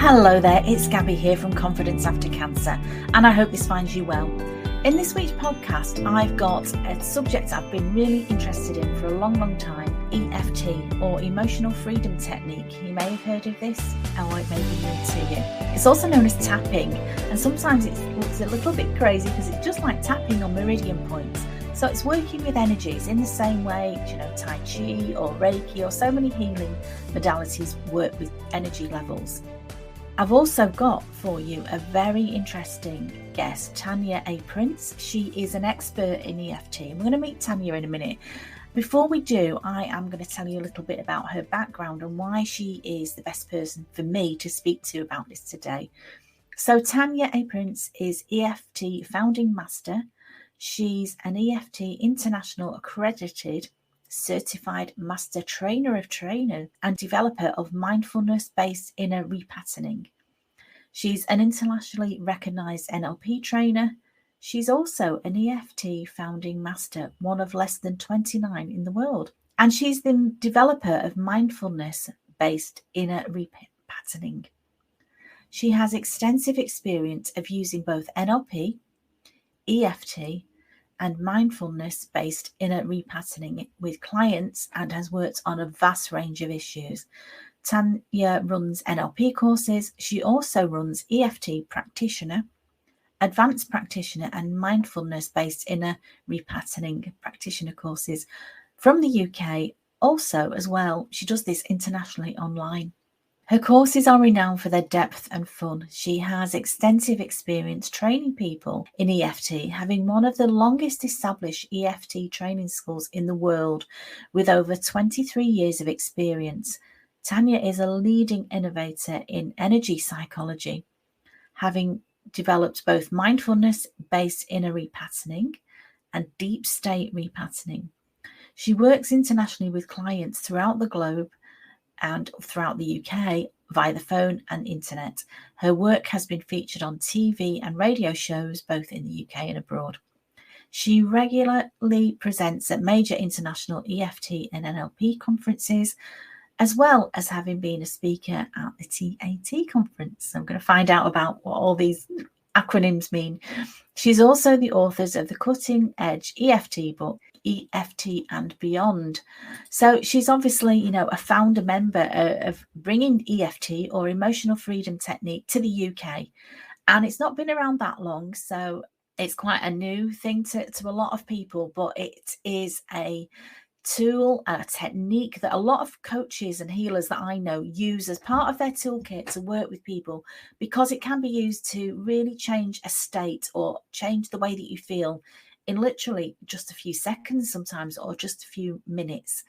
Hello there, it's Gabby here from Confidence After Cancer, and I hope this finds you well. In this week's podcast, I've got a subject I've been really interested in for a long time, EFT, or Emotional Freedom Technique. You may have heard of this, or it may be new to you. It's also known as tapping, and sometimes it looks a little bit crazy because it's just like tapping on meridian points. So it's working with energies in the same way, Tai Chi or Reiki or so many healing modalities work with energy levels. I've also got for you a very interesting guest, Tania A Prince. She is an expert in EFT. We're going to meet Tania in a minute. Before we do, I am going to tell you a little bit about her background and why she is the best person for me to speak to about this today. So Tania A Prince is EFT founding master. She's an EFT international accredited certified master trainer of trainers and developer of mindfulness-based inner repatterning. She's an internationally recognized NLP trainer. She's also an EFT founding master, one of less than 29 in the world. And she's the developer of mindfulness-based inner repatterning. She has extensive experience of using both NLP, EFT, and mindfulness-based inner repatterning with clients and has worked on a vast range of issues. Tania runs NLP courses. She also runs EFT practitioner, advanced practitioner, and mindfulness-based inner repatterning practitioner courses from the UK. Also, as well, she does this internationally online. Her courses are renowned for their depth and fun. She has extensive experience training people in EFT, having one of the longest established EFT training schools in the world with over 23 years of experience. Tania is a leading innovator in energy psychology, having developed both mindfulness-based inner repatterning and deep state repatterning. She works internationally with clients throughout the globe and throughout the UK via the phone and internet. Her work has been featured on TV and radio shows both in the UK and abroad. She regularly presents at major international EFT and NLP conferences, as well as having been a speaker at the TAT conference. I'm going to find out about what all these acronyms mean. She's also the author of the Cutting Edge EFT book, EFT and Beyond. So she's obviously, a founder member of bringing EFT or Emotional Freedom Technique to the UK. And it's not been around that long, so it's quite a new thing to a lot of people, but it is a tool and a technique that a lot of coaches and healers that I know use as part of their toolkit to work with people, because it can be used to really change a state or change the way that you feel in literally just a few seconds sometimes, or just a few minutes.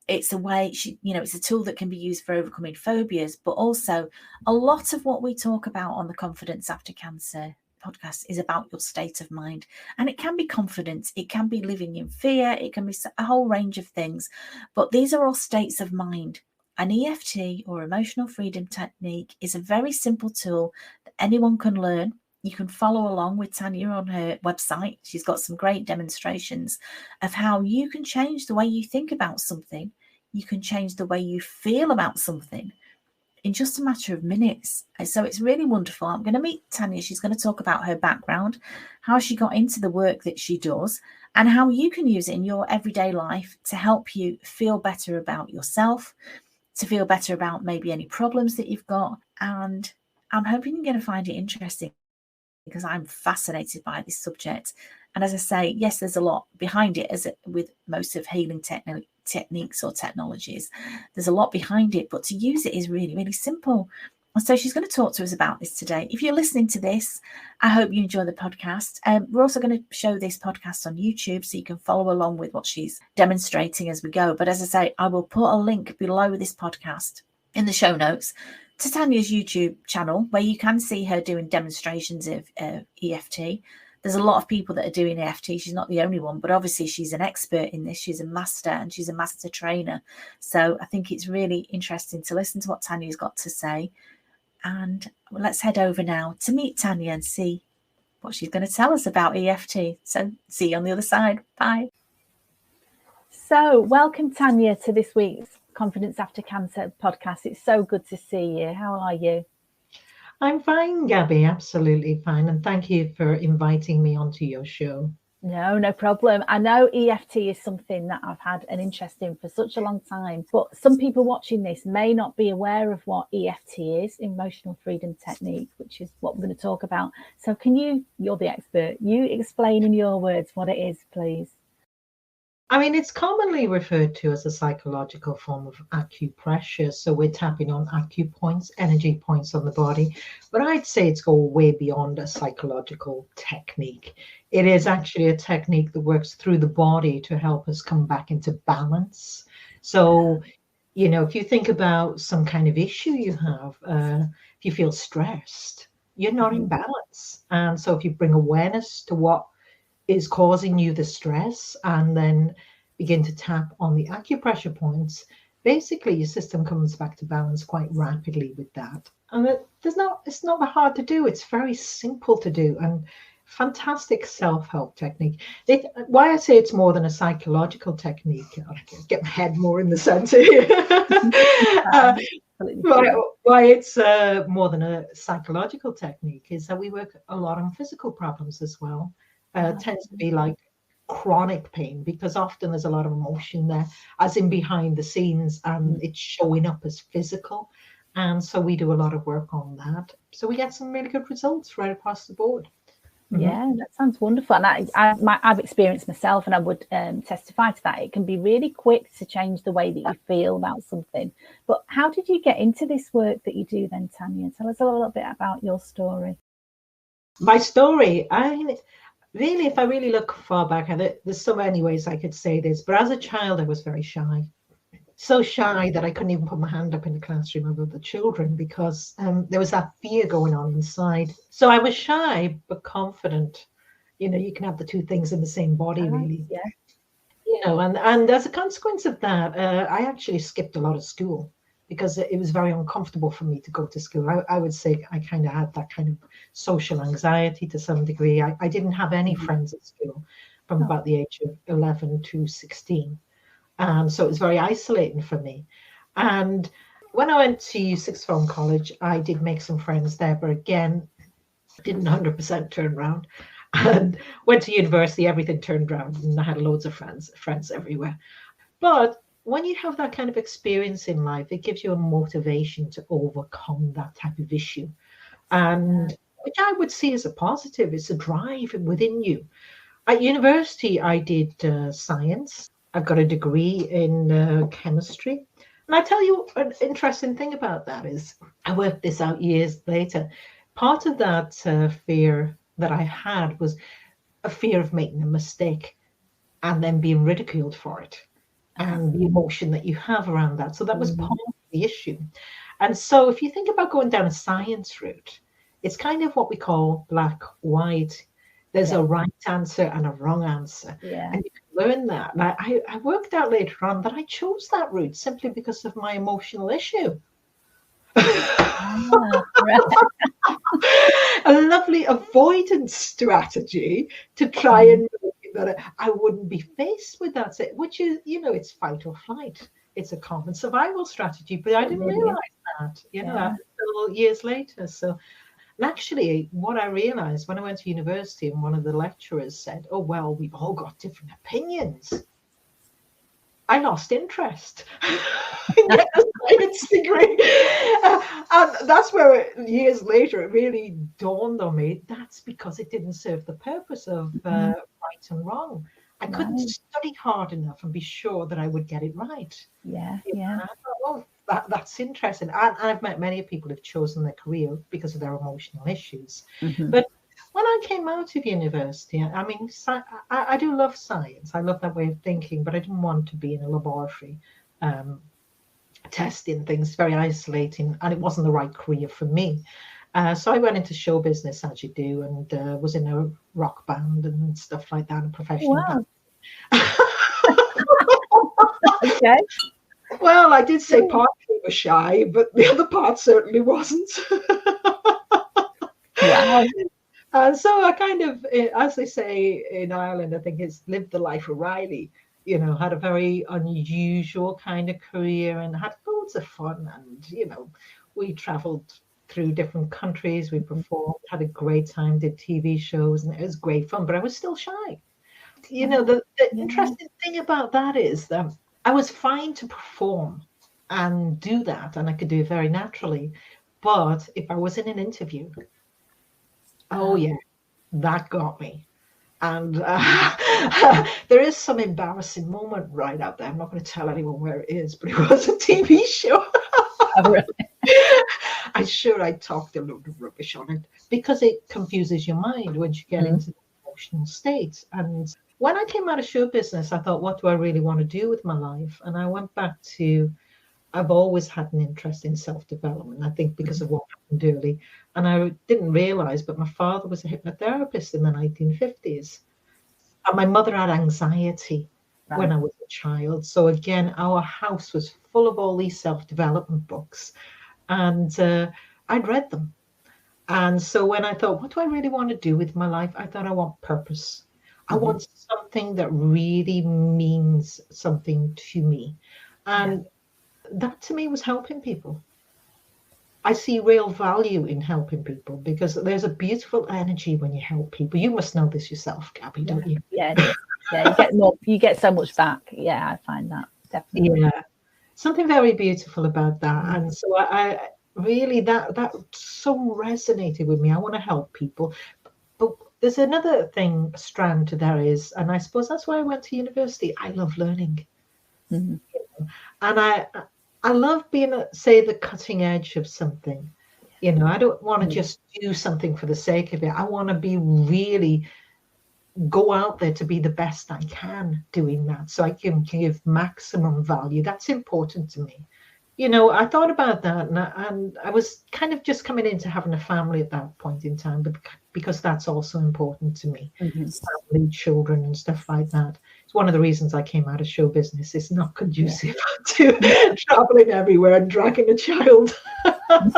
It's a way, it's a tool that can be used for overcoming phobias, but also a lot of what we talk about on the Confidence After Cancer podcast is about your state of mind. And it can be confidence, it can be living in fear, it can be a whole range of things, but these are all states of mind. An EFT or Emotional Freedom Technique is a very simple tool that anyone can learn. You can follow along with Tania on her website. She's got some great demonstrations of how you can change the way you think about something. You can change the way you feel about something in just a matter of minutes. So it's really wonderful. I'm going to meet Tania. She's going to talk about her background, how she got into the work that she does, and how you can use it in your everyday life to help you feel better about yourself, to feel better about maybe any problems that you've got. And I'm hoping you're going to find it interesting, because I'm fascinated by this subject. And as I say, yes, there's a lot behind it, as with most of healing techniques or technologies. There's a lot behind it, but to use it is really, really simple. And so she's going to talk to us about this today. If you're listening to this, I hope you enjoy the podcast. We're also going to show this podcast on YouTube, so you can follow along with what she's demonstrating as we go. But as I say, I will put a link below this podcast in the show notes to Tania's YouTube channel, where you can see her doing demonstrations of EFT. There's a lot of people that are doing EFT. She's not the only one, but obviously she's an expert in this. She's a master, and she's a master trainer. So I think it's really interesting to listen to what Tania's got to say. And let's head over now to meet Tania and see what she's going to tell us about EFT. So see you on the other side. Bye. So welcome, Tania, to this week's Confidence After Cancer podcast. It's so good to see you. How are you? I'm fine, Gabby, absolutely fine. And thank you for inviting me onto your show. No problem. I know EFT is something that I've had an interest in for such a long time, but some people watching this may not be aware of what EFT is, Emotional Freedom Technique, which is what we're going to talk about. So can you're the expert, you explain in your words what it is, please? I mean, it's commonly referred to as a psychological form of acupressure. So we're tapping on acupoints, energy points on the body. But I'd say it's go way beyond a psychological technique. It is actually a technique that works through the body to help us come back into balance. So, if you think about some kind of issue you have, if you feel stressed, you're not in Mhm. balance. And so if you bring awareness to what is causing you the stress and then begin to tap on the acupressure points, basically your system comes back to balance quite rapidly with that. And it's not that hard to do. It's very simple to do and fantastic self-help technique. Why I say it's more than a psychological technique, I'll get my head more in the center here. uh, Absolutely why, fine. why it's more than a psychological technique is that we work a lot on physical problems as well. Tends to be like chronic pain because often there's a lot of emotion there, as in behind the scenes, and it's showing up as physical. And so we do a lot of work on that. So we get some really good results right across the board. Mhm. Yeah, that sounds wonderful. And I've experienced myself, and I would testify to that. It can be really quick to change the way that you feel about something. But how did you get into this work that you do then, Tania? Tell us a little bit about your story. My story, really, if I really look far back at it, there's so many ways I could say this, but as a child, I was very shy. So shy that I couldn't even put my hand up in the classroom of other children because there was that fear going on inside. So I was shy but confident. You can have the two things in the same body, Ah, really. yeah. And as a consequence of that, I actually skipped a lot of school because it was very uncomfortable for me to go to school. I would say I kind of had that kind of social anxiety to some degree. I didn't have any Mhm. friends at school from Oh, about the age of 11 to 16. So it was very isolating for me. And when I went to sixth form college, I did make some friends there, but again, didn't 100% turn around. And went to university, everything turned around, and I had loads of friends everywhere. But when you have that kind of experience in life, it gives you a motivation to overcome that type of issue. yeah. And which I would see as a positive, it's a drive within you. At university, I did science. I've got a degree in chemistry. And I tell you, an interesting thing about that is I worked this out years later. Part of that fear that I had was a fear of making a mistake and then being ridiculed for it Uh-huh. and the emotion that you have around that. So that was part Mhm. of the issue. And so if you think about going down a science route, it's kind of what we call black, white. There's Yeah. a right answer and a wrong answer. Yeah. And you can learn that. And I worked out later on that I chose that route simply because of my emotional issue. Ah, right. A lovely avoidance strategy to try Mhm. and make it that I wouldn't be faced with that, which is, it's fight or flight. It's a common survival strategy, but I It didn't really is. realize that, Yeah. until years later. So, and actually, what I realized when I went to university and one of the lecturers said, "Oh, well, we've all got different opinions." I lost interest in getting a science degree. And that's where years later it really dawned on me that's because it didn't serve the purpose of Mhm. right and wrong. I couldn't Right. study hard enough and be sure that I would get it right. Yeah. And Yeah. I thought, well, that's interesting. And I've met many people who've chosen their career because of their emotional issues. Mhm. But when I came out of university, I mean, I do love science. I love that way of thinking, but I didn't want to be in a laboratory um, testing things, very isolating, and it wasn't the right career for me. So I went into show business, as you do, and was in a rock band and stuff like that, a professional band. Wow. Okay. Well, I did say partly was shy, but the other part certainly wasn't. Wow. So I kind of, as they say in Ireland, I think it's lived the life of Riley. Had a very unusual kind of career and had loads of fun. And we travelled through different countries. We performed, had a great time, did TV shows, and it was great fun, but I was still shy. The interesting thing about that is that I was fine to perform and do that, and I could do it very naturally. But if I was in an interview, oh yeah, that got me. And there is some embarrassing moment right out there. I'm not going to tell anyone where it is, but it was a TV show. Oh, really? I'm sure I talked a load of rubbish on it because it confuses your mind once you get into the emotional state. And when I came out of show business, I thought, what do I really want to do with my life? And I went back to, I've always had an interest in self-development, I think because of what happened early. And I didn't realize, but my father was a hypnotherapist in the 1950s. And my mother had anxiety when I was a child. So again, our house was full of all these self-development books. And I'd read them. And so when I thought, what do I really want to do with my life? I thought I want purpose. I want something that really means something to me. And that to me was helping people. I see real value in helping people because there's a beautiful energy when you help people. You must know this yourself, Gabby, don't you? Yeah, you get so much back. Yeah, I find that definitely. Yeah, something very beautiful about that. And so I really, that so resonated with me. I want to help people. But there's another strand to that is, and I suppose that's why I went to university. I love learning. And I love being at, say, the cutting edge of something. I don't want to just do something for the sake of it. I want to be really go out there to be the best I can doing that, so I can give maximum value. That's important to me. I thought about that, and I was kind of just coming into having a family at that point in time, but because that's also important to me, family, children, and stuff like that. It's one of the reasons I came out of show business. It's not conducive to traveling everywhere and dragging a child. And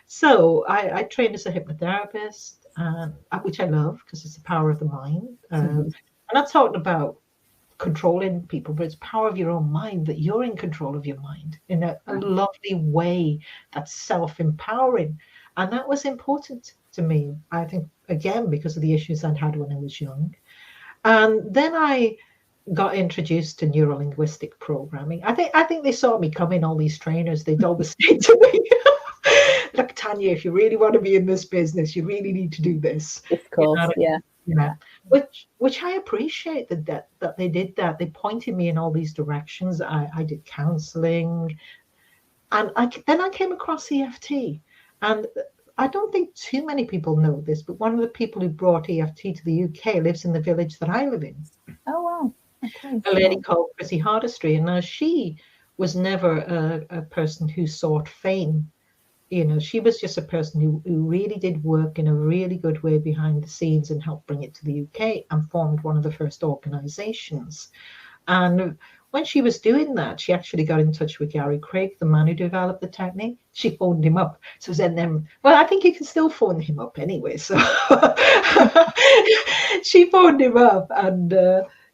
so I trained as a hypnotherapist, which I love because it's the power of the mind. And I'm talking about controlling people, but it's power of your own mind, that you're in control of your mind in a lovely way that's self-empowering. And that was important to me, I think, again, because of the issues I'd had when I was young. And then I got introduced to neuro-linguistic programming. I think they saw me coming, all these trainers. They'd always say to me, look, Tanya, if you really want to be in this business, you really need to do this. Of course, Which I appreciate that they did that. They pointed me in all these directions. I did counseling, and then I came across EFT. And I don't think too many people know this, but one of the people who brought EFT to the UK lives in the village that I live in. Oh, wow. Okay. A lady called Chrissy Hardestry. And now she was never a person who sought fame. She was just a person who really did work in a really good way behind the scenes and helped bring it to the UK and formed one of the first organizations. And when she was doing that, she actually got in touch with Gary Craig, the man who developed the technique. She phoned him up. So then, well, I think you can still phone him up anyway. So she phoned him up, and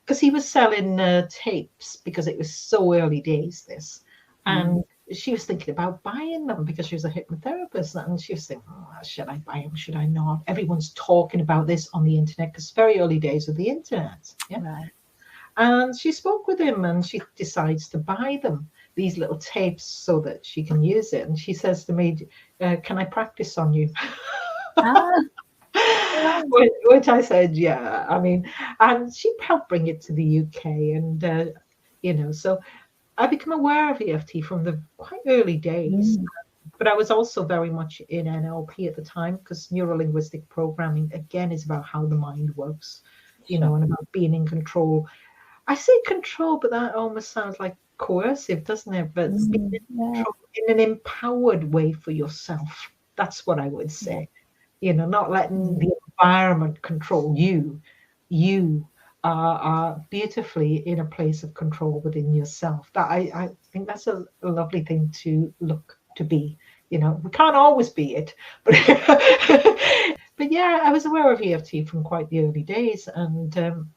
because he was selling tapes, because it was so early days, this. And she was thinking about buying them because she was a hypnotherapist, and she was thinking, should I buy them? Should I not? Everyone's talking about this on the internet because very early days of the internet. Yeah. Right. And she spoke with him, and she decides to buy them, these little tapes, so that she can use it. And she says to me, can I practice on you? Which I said, yeah. I mean, and she helped bring it to the UK. And, so I became aware of EFT from the quite early days. But I was also very much in NLP at the time, because neuro-linguistic programming, again, is about how the mind works, and about being in control. I say control, but that almost sounds like coercive, doesn't it? But being in control in an empowered way for yourself. That's what I would say. Not letting the environment control you. You are beautifully in a place of control within yourself. That I think that's a lovely thing to look to be. We can't always be it, but but yeah, I was aware of EFT from quite the early days, and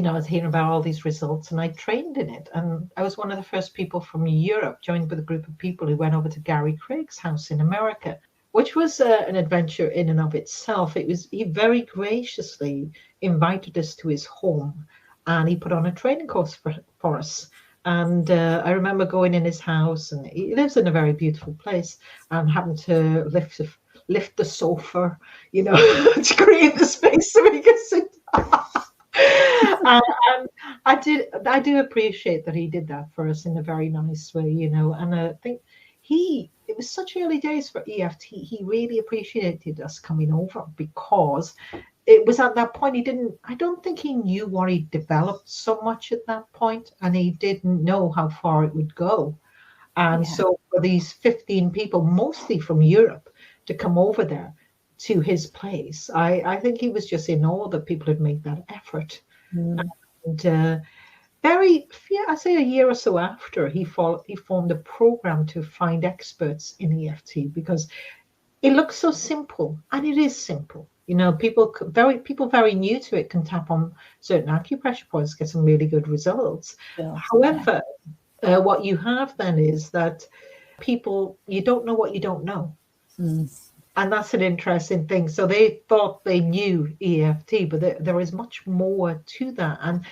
I was hearing about all these results, and I trained in it. And I was one of the first people from Europe, joined with a group of people who went over to Gary Craig's house in America, which was an adventure in and of itself. He very graciously invited us to his home, and he put on a training course for us. And I remember going in his house, and he lives in a very beautiful place, and having to lift the sofa, to create the space so we could sit. And I do appreciate that he did that for us in a very nice way, and I think it was such early days for EFT. He really appreciated us coming over, because it was at that point I don't think he knew what he developed so much at that point, and he didn't know how far it would go. And so for these 15 people, mostly from Europe, to come over there to his place, I think he was just in awe that people had made that effort. And I say a year or so after, he formed a program to find experts in EFT, because it looks so simple, and it is simple. People very new to it can tap on certain acupressure points, get some really good results. However, what you have then is that you don't know what you don't know. And that's an interesting thing. So they thought they knew EFT, but there is much more to that. And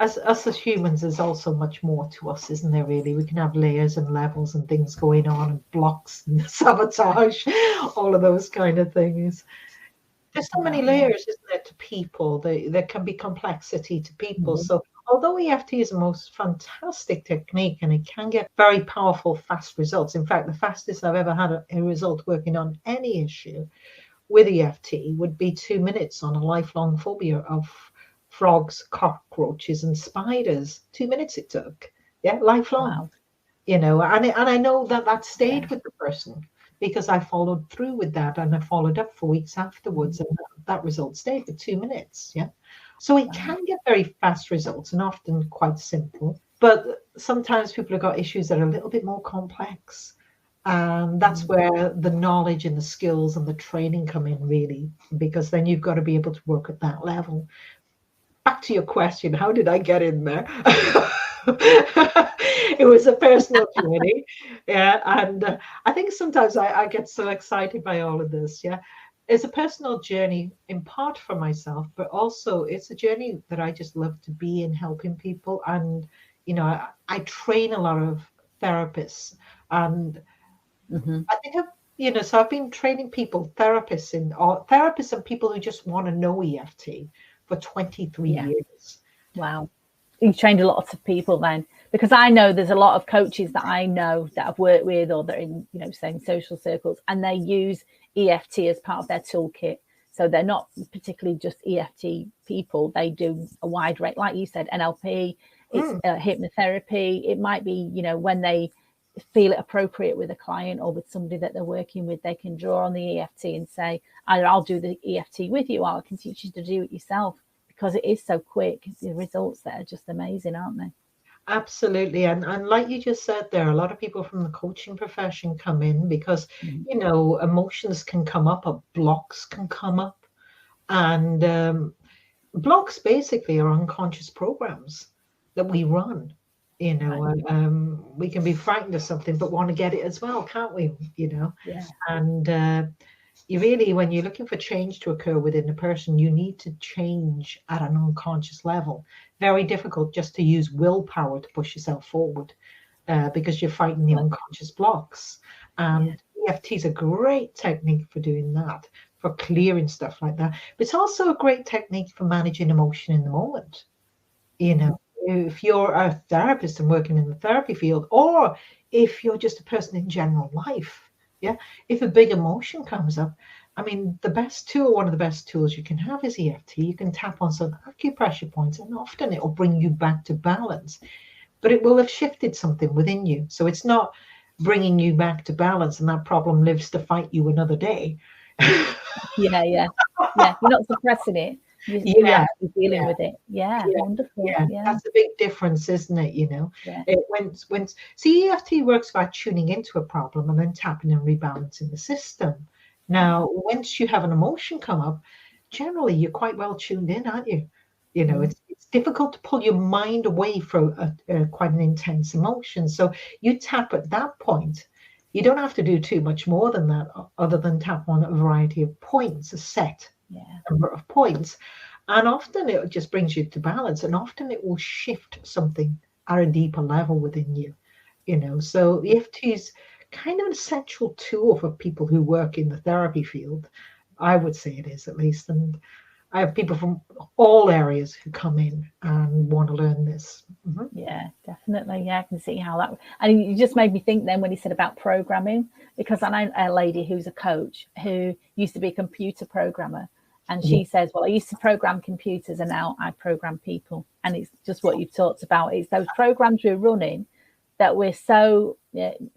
us as humans, there's also much more to us, isn't there, really? We can have layers and levels and things going on, and blocks and sabotage, all of those kind of things. There's so many layers, isn't there, to people? There can be complexity to people. So although EFT is the most fantastic technique, and it can get very powerful, fast results. In fact, the fastest I've ever had a result working on any issue with EFT would be 2 minutes on a lifelong phobia of frogs, cockroaches, and spiders. 2 minutes it took. Yeah, lifelong. And I know that stayed with the person, because I followed through with that, and I followed up for weeks afterwards, and that result stayed for 2 minutes. Yeah. So it can get very fast results, and often quite simple. But sometimes people have got issues that are a little bit more complex. And that's where the knowledge and the skills and the training come in, really, because then you've got to be able to work at that level. Back to your question, how did I get in there? It was a personal journey. Yeah. And I think sometimes I get so excited by all of this. Yeah. It's a personal journey, in part for myself, but also it's a journey that I just love to be in, helping people. And, I train a lot of therapists, and I think so I've been training therapists and people who just want to know EFT for 23 years. Wow. You trained a lot of people then, because I know there's a lot of coaches that I know that I've worked with, or that are in, same social circles, and they use EFT as part of their toolkit. So they're not particularly just EFT people. They do a wide range, like you said, NLP, it's hypnotherapy. It might be, when they feel it appropriate with a client or with somebody that they're working with, they can draw on the EFT and say, either I'll do the EFT with you, or I can teach you to do it yourself, because it is so quick. The results that are just amazing, aren't they? Absolutely. And like you just said, there are a lot of people from the coaching profession come in because, emotions can come up, or blocks can come up. And blocks basically are unconscious programs that we run. We can be frightened of something, but want to get it as well, can't we? And you really, when you're looking for change to occur within a person, you need to change at an unconscious level. Very difficult just to use willpower to push yourself forward, because you're fighting the unconscious blocks. And EFT is a great technique for doing that, for clearing stuff like that. But it's also a great technique for managing emotion in the moment. If you're a therapist and working in the therapy field, or if you're just a person in general life, if a big emotion comes up, I mean, one of the best tools you can have is EFT. You can tap on some acupressure points, and often it will bring you back to balance, but it will have shifted something within you. So it's not bringing you back to balance, and that problem lives to fight you another day. Yeah. You're not suppressing it. You're actually dealing with it. Wonderful. That's a big difference, isn't it? EFT works by tuning into a problem and then tapping and rebalancing the system. Now, once you have an emotion come up, generally you're quite well tuned in, aren't you? It's it's difficult to pull your mind away from quite an intense emotion. So you tap at that point. You don't have to do too much more than that, other than tap on a variety of points, a set number of points. And often it just brings you to balance, and often it will shift something at a deeper level within you, So EFT is kind of an essential tool for people who work in the therapy field. I would say it is, at least. And I have people from all areas who come in and want to learn this. Yeah, definitely. Yeah, I can see how that. And you just made me think then when he said about programming, because I know a lady who's a coach who used to be a computer programmer, and she says, "Well, I used to program computers, and now I program people." And it's just what you've talked about. It's those programs we're running that we're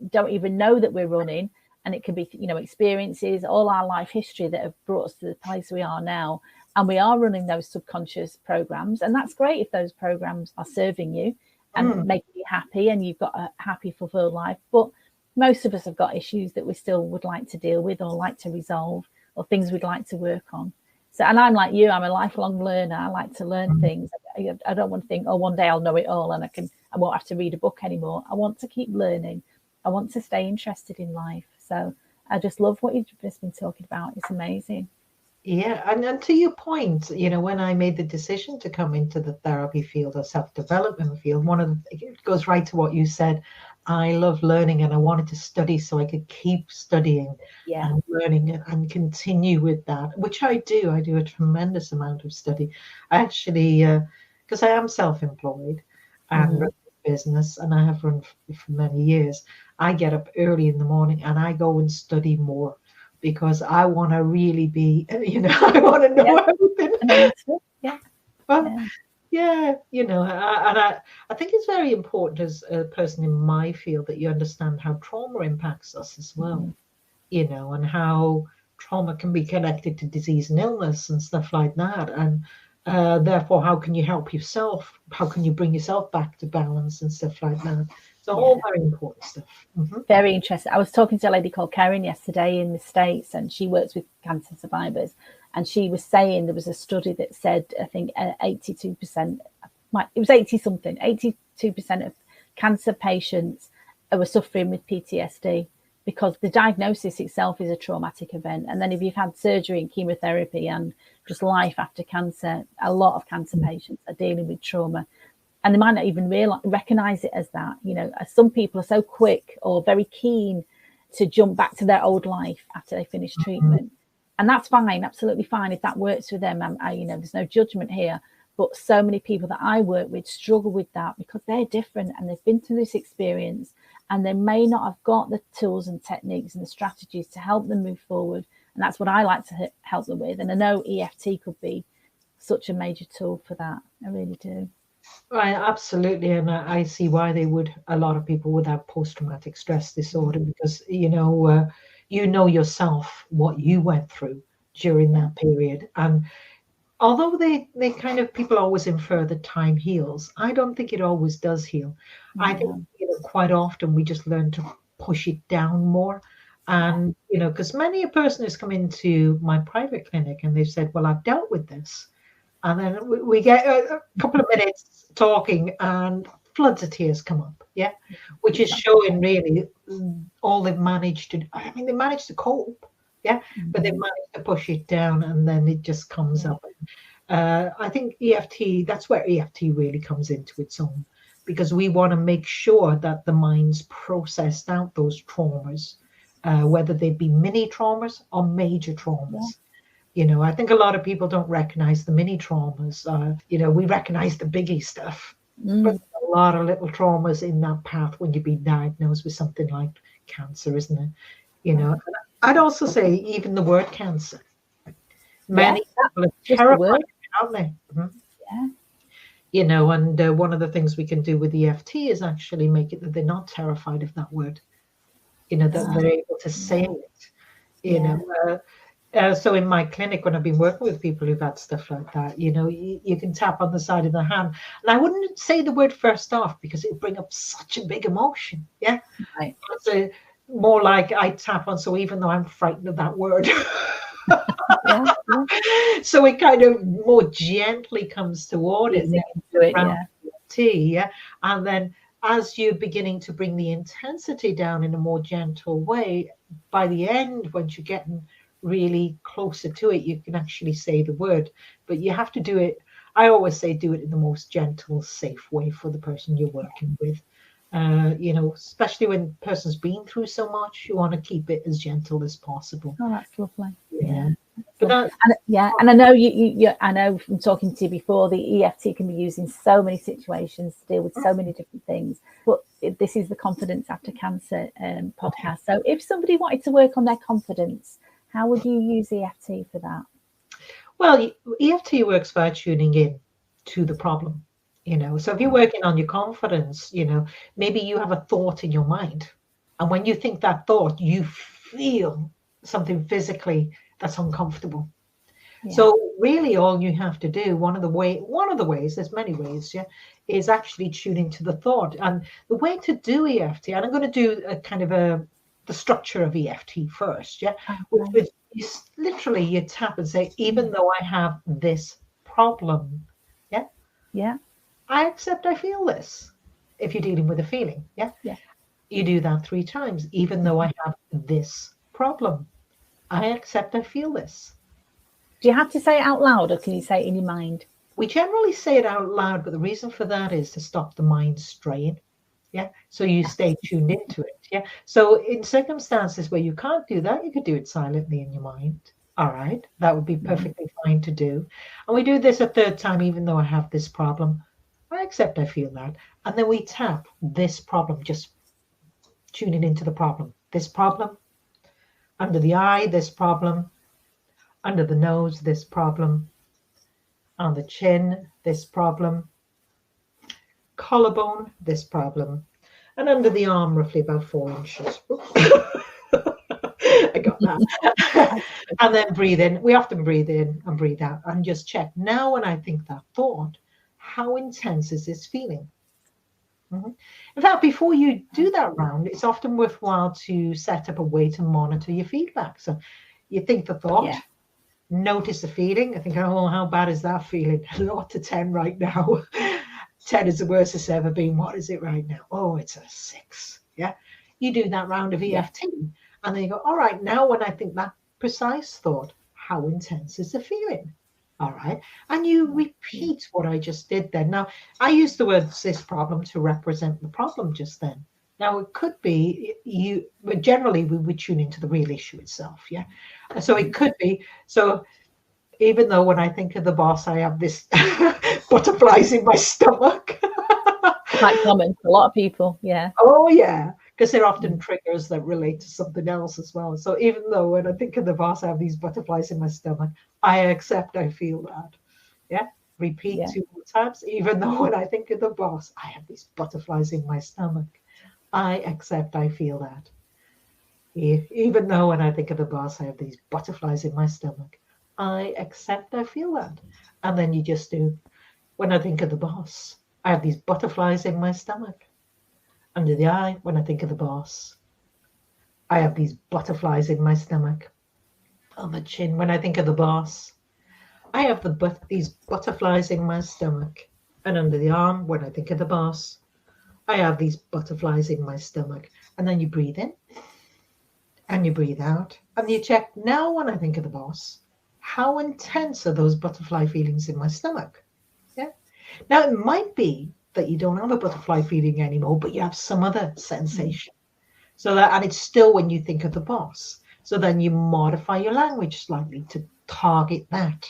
don't even know that we're running, and it could be experiences, all our life history that have brought us to the place we are now. And we are running those subconscious programs. And that's great if those programs are serving you and making you happy and you've got a happy, fulfilled life. But most of us have got issues that we still would like to deal with or like to resolve, or things we'd like to work on. So, and I'm like you, I'm a lifelong learner. I like to learn things. I don't want to think, one day I'll know it all and I won't have to read a book anymore. I want to keep learning. I want to stay interested in life. So I just love what you've just been talking about. It's amazing. Yeah, and to your point, when I made the decision to come into the therapy field or self-development field, it goes right to what you said. I love learning, and I wanted to study so I could keep studying and learning and continue with that, which I do. I do a tremendous amount of study. I actually, because I am self-employed and run a business, and I have run for many years, I get up early in the morning and I go and study more, because I want to really be, I want to know everything. I think it's very important as a person in my field that you understand how trauma impacts us as well, and how trauma can be connected to disease and illness and stuff like that. And therefore, how can you help yourself? How can you bring yourself back to balance and stuff like that? So all very important stuff. Very interesting. I was talking to a lady called Karen yesterday in the States, and she works with cancer survivors. And she was saying there was a study that said, I think 82%, it was 82% of cancer patients were suffering with PTSD, because the diagnosis itself is a traumatic event. And then if you've had surgery and chemotherapy and just life after cancer, a lot of cancer patients are dealing with trauma. And they might not even recognize it as that. Some people are so quick or very keen to jump back to their old life after they finish treatment. And that's fine, absolutely fine. If that works for them, there's no judgment here. But so many people that I work with struggle with that because they're different and they've been through this experience, and they may not have got the tools and techniques and the strategies to help them move forward. And that's what I like to help them with. And I know EFT could be such a major tool for that. I really do. Right, absolutely. And I see why a lot of people would have post-traumatic stress disorder, because, you know yourself what you went through during that period. And although people always infer that time heals, I don't think it always does heal. I think, quite often we just learn to push it down more. And, because many a person has come into my private clinic and they've said, well, I've dealt with this. And then we get a couple of minutes talking and floods of tears come up, which is showing really all they've managed to, they managed to cope, but they've managed to push it down, and then it just comes up. I think EFT, that's where EFT really comes into its own, because we want to make sure that the mind's processed out those traumas, whether they be mini traumas or major traumas. I think a lot of people don't recognize the mini traumas. We recognize the biggie stuff, but a lot of little traumas in that path when you've been diagnosed with something like cancer, isn't it? I'd also say even the word cancer. Many people are terrified, aren't they? And one of the things we can do with EFT is actually make it that they're not terrified of that word. That they're able to say it. So in my clinic, when I've been working with people who've had stuff like that, you can tap on the side of the hand. And I wouldn't say the word first off, because it would bring up such a big emotion. Right. It's more like I tap on, so even though I'm frightened of that word, Yeah, yeah. So it kind of more gently comes toward it. Easing into it, Around yeah. tea, yeah. And then as you're beginning to bring the intensity down in a more gentle way, by the end, once you're getting really closer to it, you can actually say the word. But you have to do it. I always say do it in the most gentle, safe way for the person you're working with. Especially when the person's been through so much, you want to keep it as gentle as possible. Oh, that's lovely. Yeah. But But and I know I know from talking to you before, the EFT can be used in so many situations to deal with so many different things. But this is the Confidence After Cancer podcast. So if somebody wanted to work on their confidence, how would you use EFT for that? Well, EFT works by tuning in to the problem. So if you're working on your confidence, maybe you have a thought in your mind, and when you think that thought, you feel something physically that's uncomfortable. Yeah. So really all you have to do, one of the ways, there's many ways, is actually tuning to the thought. And the way to do EFT, and I'm going to do a kind of the structure of EFT first, which is literally you tap and say, even though I have this problem, Yeah. I accept I feel this. If you're dealing with a feeling, Yeah. you do that 3 times. Even though I have this problem, I accept I feel this. Do you have to say it out loud, or can you say it in your mind? We generally say it out loud, but the reason for that is to stop the mind straying. So you stay tuned into it. So in circumstances where you can't do that, you could do it silently in your mind. All right, that would be perfectly fine to do. And we do this a 3rd time, even though I have this problem. I accept I feel that. And then we tap this problem, just tuning into the problem. This problem, under the eye, this problem, under the nose, this problem, on the chin, this problem, collarbone, this problem, and under the arm, roughly about 4 inches. I got that. And then breathe in. We often breathe in and breathe out and just check. Now, when I think that thought, how intense is this feeling? In fact, before you do that round, it's often worthwhile to set up a way to monitor your feedback. So you think the thought, notice the feeling. I think, oh, how bad is that feeling? 0 to 10 right now. 10 is the worst it's ever been. What is it right now? Oh, it's a 6. You do that round of EFT, and then you go, all right, now when I think that precise thought, how intense is the feeling? All right. And you repeat what I just did then. Now, I used the word this problem to represent the problem just then. Now, it could be but generally we would tune into the real issue itself. So it could be, so even though when I think of the boss, I have this butterflies in my stomach. Quite common for a lot of people. Yeah. Oh, yeah. Because they're often triggers that relate to something else as well. So even though when I think of the boss, I have these butterflies in my stomach, I accept I feel that. Repeat 2 more times. Even though when I think of the boss, I have these butterflies in my stomach, I accept I feel that. Even though when I think of the boss, I have these butterflies in my stomach, I accept I feel that. And then you just do, when I think of the boss, I have these butterflies in my stomach. Under the eye, when I think of the boss, I have these butterflies in my stomach. On the chin, when I think of the boss, I have these butterflies in my stomach. And under the arm, when I think of the boss, I have these butterflies in my stomach. And then you breathe in and you breathe out. And you check, now when I think of the boss, how intense are those butterfly feelings in my stomach? Now, it might be that you don't have a butterfly feeling anymore, but you have some other sensation. And it's still when you think of the boss. So then you modify your language slightly to target that.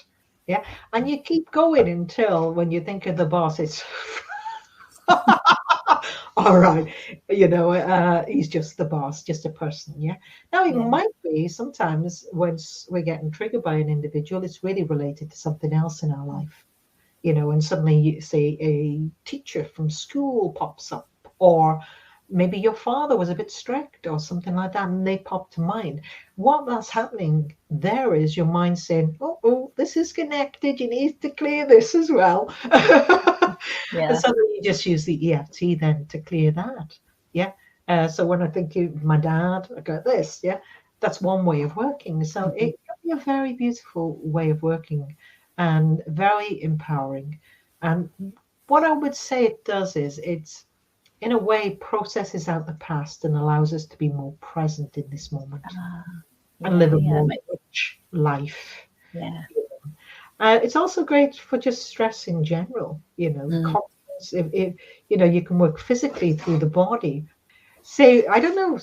And you keep going until when you think of the boss, it's all right. He's just the boss, just a person. Now, it might be sometimes when we're getting triggered by an individual, it's really related to something else in our life. And suddenly you say a teacher from school pops up, or maybe your father was a bit strict or something like that, and they pop to mind. What that's happening there is your mind saying, oh, this is connected. You need to clear this as well. And so then you just use the EFT then to clear that. So when I think of my dad, I got this. That's one way of working. So it can be a very beautiful way of working and very empowering. And what I would say it does is it's, in a way, processes out the past and allows us to be more present in this moment and live a more rich life. Yeah. It's also great for just stress in general, confidence. If you can work physically through the body. Say, I don't know,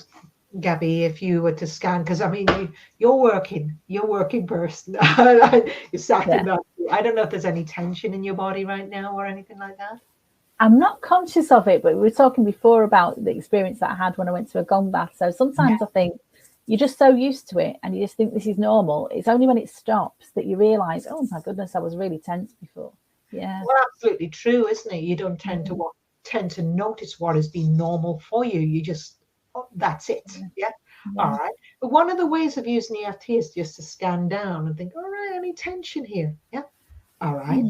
Gabby, if you were to scan, because I mean, you're working person. You're sat in that. I don't know if there's any tension in your body right now or anything like that. I'm not conscious of it, but we were talking before about the experience that I had when I went to a gong bath. So sometimes I think you're just so used to it and you just think this is normal. It's only when it stops that you realise, oh my goodness, I was really tense before. Yeah. Well, absolutely true, isn't it? You don't tend to notice what has been normal for you. You just, that's it. Yeah. All right. But one of the ways of using EFT is just to scan down and think, all right, any tension here? Yeah. All right.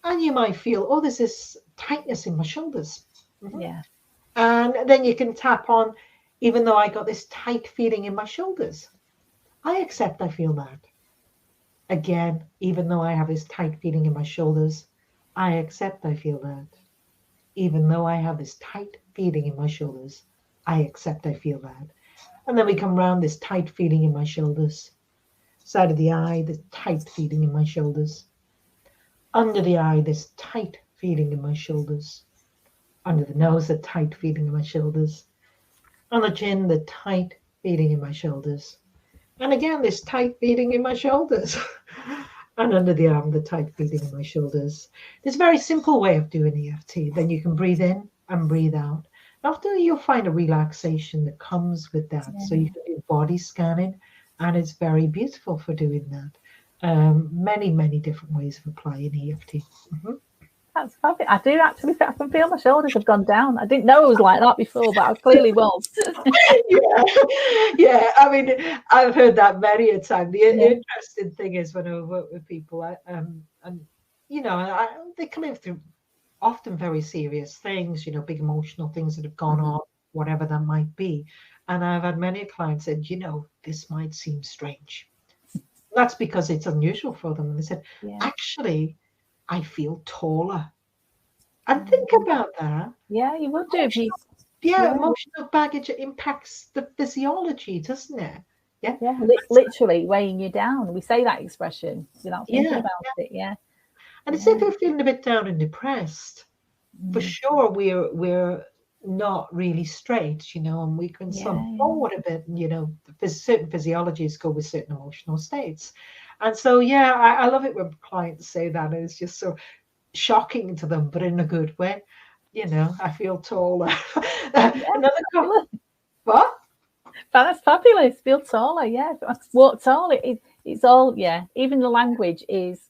And you might feel, oh, there's this tightness in my shoulders. Yeah. And then you can tap on, even though I got this tight feeling in my shoulders, I accept I feel that. Again, even though I have this tight feeling in my shoulders, I accept I feel that. Even though I have this tight feeling in my shoulders, I accept I feel that. And then we come around this tight feeling in my shoulders. Side of the eye, this tight feeling in my shoulders. Under the eye, this tight feeling in my shoulders. Under the nose, the tight feeling in my shoulders. On the chin, the tight feeling in my shoulders. And again, this tight feeling in my shoulders. And under the arm, the tight feeling in my shoulders. There's a very simple way of doing EFT. Then you can breathe in and breathe out. After, you'll find a relaxation that comes with that. So you can do body scanning, and it's very beautiful for doing that. Many, many different ways of applying EFT. That's perfect. I do actually I can feel my shoulders have gone down. I didn't know it was like that before, but I clearly was. Yeah. I mean, I've heard that many a time. The interesting thing is when I work with people, they come in through often very serious things, big emotional things that have gone on, whatever that might be. And I've had many clients said, this might seem strange. That's because it's unusual for them. And they said, actually, I feel taller. And think about that. Yeah, you would do. Emotional baggage impacts the physiology, doesn't it? Yeah. Literally weighing you down. We say that expression without thinking about it. Yeah. And it's if you're feeling a bit down and depressed, for sure we're not really straight, and we can slump forward a bit. Certain physiologies go with certain emotional states. And so, I love it when clients say that. It's just so shocking to them, but in a good way. I feel taller. Another comment. What? That's fabulous. Feel taller, walk taller. It's all, even the language is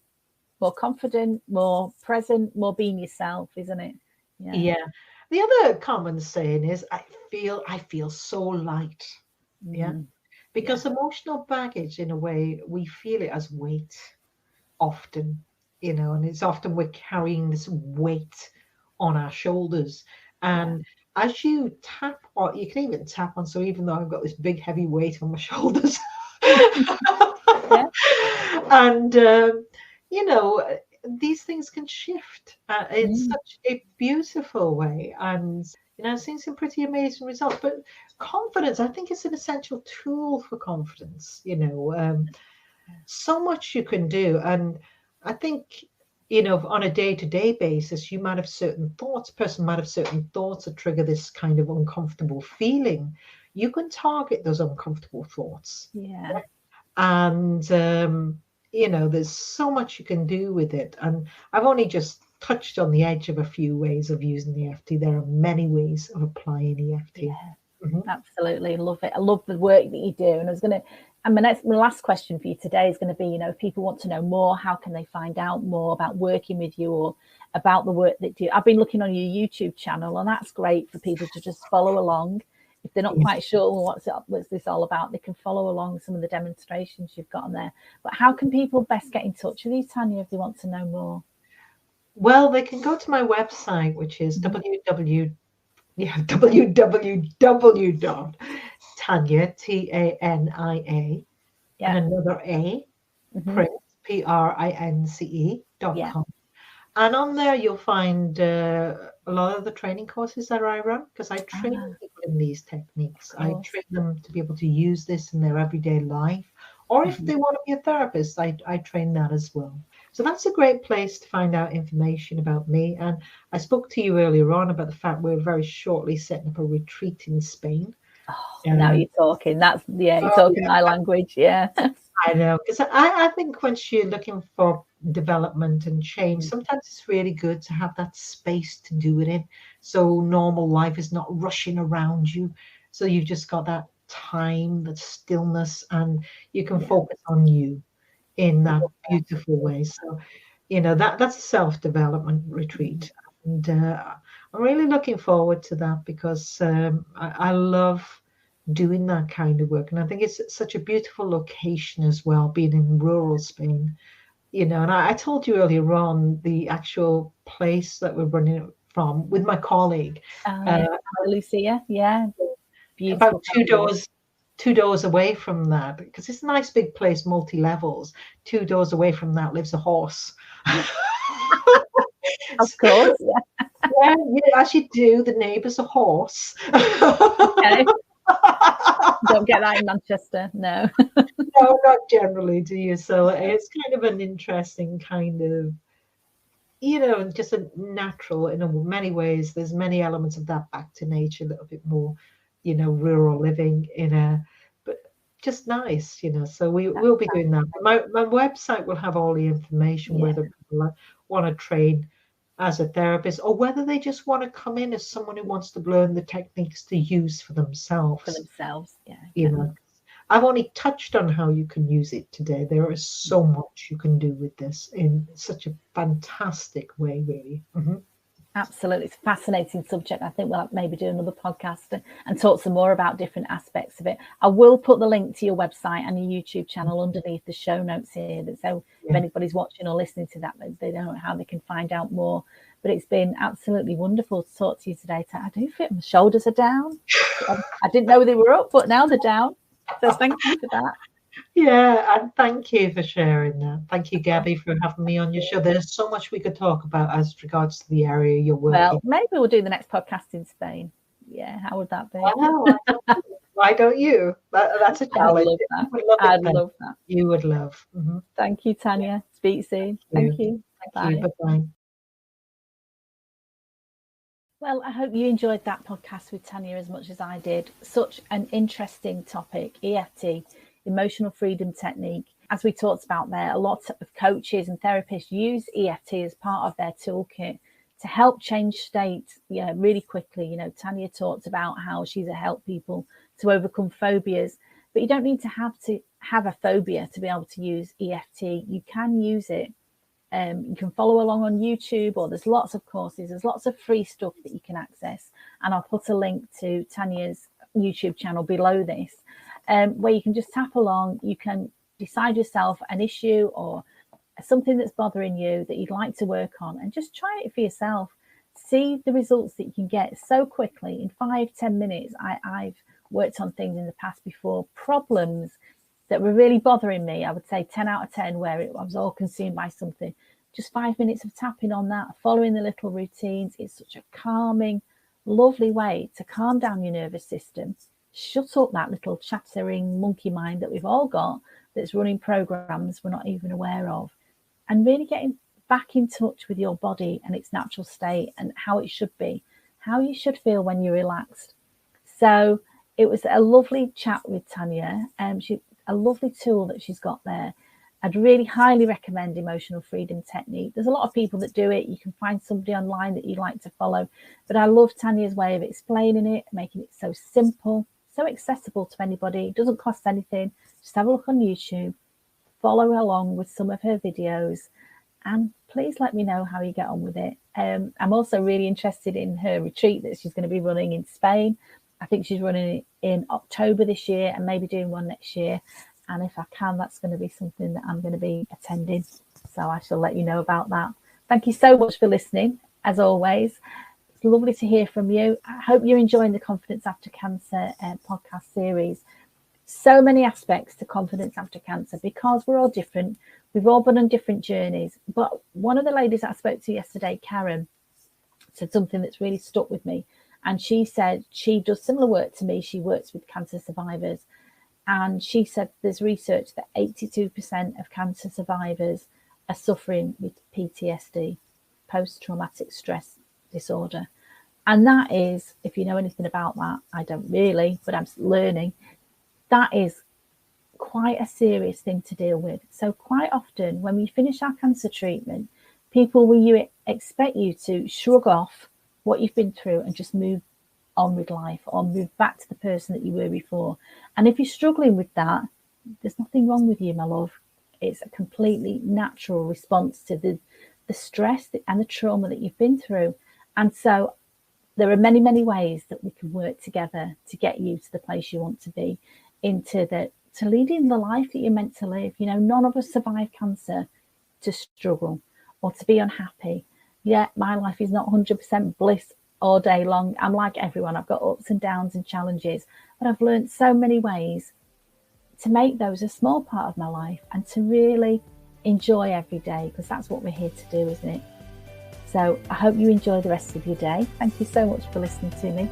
more confident, more present, more being yourself, isn't it? Yeah. The other common saying is, I feel so light. Yeah. Because emotional baggage, in a way, we feel it as weight often, and it's often we're carrying this weight on our shoulders. And as you tap on, you can even tap on, so even though I've got this big heavy weight on my shoulders, and, these things can shift in such a beautiful way. And, I've seen some pretty amazing results. But confidence, I think, is an essential tool for confidence. So much you can do. And I think, on a day-to-day basis, you might have certain thoughts, person might have certain thoughts that trigger this kind of uncomfortable feeling. You can target those uncomfortable thoughts. Yeah. And, there's so much you can do with it. And I've only just touched on the edge of a few ways of using EFT. There are many ways of applying EFT. Absolutely. Love it. I love the work that you do. And my last question for you today is going to be, if people want to know more, how can they find out more about working with you or about the work that you do? I've been looking on your YouTube channel, and that's great for people to just follow along. If they're not quite sure what's this all about, they can follow along some of the demonstrations you've got on there. But how can people best get in touch with you, Tania, if they want to know more? Well, they can go to my website, which is www.tania, Tania, and another A, Prince, PRINCE.com. Yeah. And on there, you'll find a lot of the training courses that I run, because I train Ah, people in these techniques. of I course. train them to be able to use this in their everyday life. Or if Mhm. they want to be a therapist, I train that as well. So that's a great place to find out information about me. And I spoke to you earlier on about the fact we're very shortly setting up a retreat in Spain. Oh, now Um, you're talking. You're oh, talking yeah, my language. Yeah. I know, because I think once you're looking for development and change, Mm, sometimes it's really good to have that space to do it in. So normal life is not rushing around you. So you've just got that time, that stillness, and you can yeah. focus on you in that Love beautiful that. way. So, that's a self-development Mhm. retreat. And I'm really looking forward to that, because I love doing that kind of work. And I think it's such a beautiful location as well, being in rural Spain. And I told you earlier on the actual place that we're running it from with my colleague, Oh, uh, yeah. Lucia. Yeah. about Beautiful two couple. doors. 2 doors away from that, because it's a nice big place, multi levels. 2 doors away from that lives a horse. Of course. Yeah. Yeah, yeah, as you do, the neighbour's a horse. Okay. Don't get that in Manchester. No. No, not generally, do you? So it's kind of an interesting kind of, just a natural, in many ways. There's many elements of that back to nature, a little bit more, rural living but just nice. So we'll be doing that. My website will have all the information, Yeah. whether people want to train as a therapist, or whether they just want to come in as someone who wants to learn the techniques to use for For themselves. themselves. Yeah. You Okay. know, I've only touched on how you can use it today. There is so much you can do with this in such a fantastic way, really. Absolutely. It's a fascinating subject. I think we'll maybe do another podcast and talk some more about different aspects of it. I will put the link to your website and your YouTube channel underneath the show notes here. So if Yeah. anybody's watching or listening to that, they don't know how they can find out more. But it's been absolutely wonderful to talk to you today. I do feel my shoulders are down. I didn't know they were up, but now they're down. So thank you for that. Yeah, and thank you for sharing that. Thank you, Gabby, for having me on your show. There's so much we could talk about as regards to the area you're Well, working. maybe we'll do the next podcast in Spain. Yeah, how would that be? Why don't you? That's a I'd challenge. love You that. would love it I'd then. love that. You would love. Thank you, Tania. Speak soon. You. Thank you. Thank you. Bye. Bye-bye. Well, I hope you enjoyed that podcast with Tania as much as I did. Such an interesting topic, EFT, emotional freedom technique. As we talked about there, a lot of coaches and therapists use EFT as part of their toolkit to help change state really quickly. Tania talked about how she's helped people to overcome phobias, but you don't need to have a phobia to be able to use EFT. You can use it. You can follow along on YouTube, or there's lots of courses. There's lots of free stuff that you can access. And I'll put a link to Tania's YouTube channel below this, where you can just tap along. You can decide yourself an issue or something that's bothering you that you'd like to work on, and just try it for yourself. See the results that you can get so quickly in 5-10 minutes. I've worked on things in the past before, problems that were really bothering me. I would say 10 out of 10, where I was all consumed by something. Just 5 minutes of tapping on that, following the little routines. It's such a calming, lovely way to calm down your nervous system, shut up that little chattering monkey mind that we've all got that's running programs we're not even aware of, and really getting back in touch with your body and its natural state and how it should be, how you should feel when you're relaxed. So it was a lovely chat with Tania. She a lovely tool that she's got there. I'd really highly recommend emotional freedom technique. There's a lot of people that do it. You can find somebody online that you like to follow, but I love Tania's way of explaining it, making it so simple, so accessible to anybody. It doesn't cost anything. Just have a look on YouTube, follow along with some of her videos, and please let me know how you get on with it. I'm also really interested in her retreat that she's going to be running in Spain. I think she's running it in October this year and maybe doing one next year. And if I can, that's going to be something that I'm going to be attending. So I shall let you know about that. Thank you so much for listening, as always. It's lovely to hear from you. I hope you're enjoying the Confidence After Cancer podcast series. so many aspects to confidence after cancer because we're all different. We've all been on different journeys. But one of the ladies I spoke to yesterday, Karen, said something that's really stuck with me. And she said she does similar work to me. She works with cancer survivors. And she said there's research that 82% of cancer survivors are suffering with PTSD, post-traumatic stress disorder. And that is, if you know anything about that, I don't really, but I'm learning, that is quite a serious thing to deal with. So quite often when we finish our cancer treatment, people will expect you to shrug off what you've been through and just move on with life or move back to the person that you were before. And if you're struggling with that, there's nothing wrong with you, my love. It's a completely natural response to the stress and the trauma that you've been through. And so there are many, many ways that we can work together to get you to the place you want to be, to leading the life that you're meant to live. You know, none of us survive cancer to struggle or to be unhappy. Yeah, my life is not 100% bliss all day long. I'm like everyone. I've got ups and downs and challenges, but I've learned so many ways to make those a small part of my life and to really enjoy every day, because that's what we're here to do, isn't it? So I hope you enjoy the rest of your day. Thank you so much for listening to me.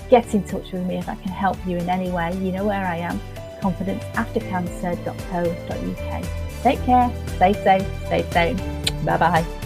Get in touch with me if I can help you in any way. You know where I am, confidenceaftercancer.co.uk. Take care, stay safe, stay sane. Bye-bye.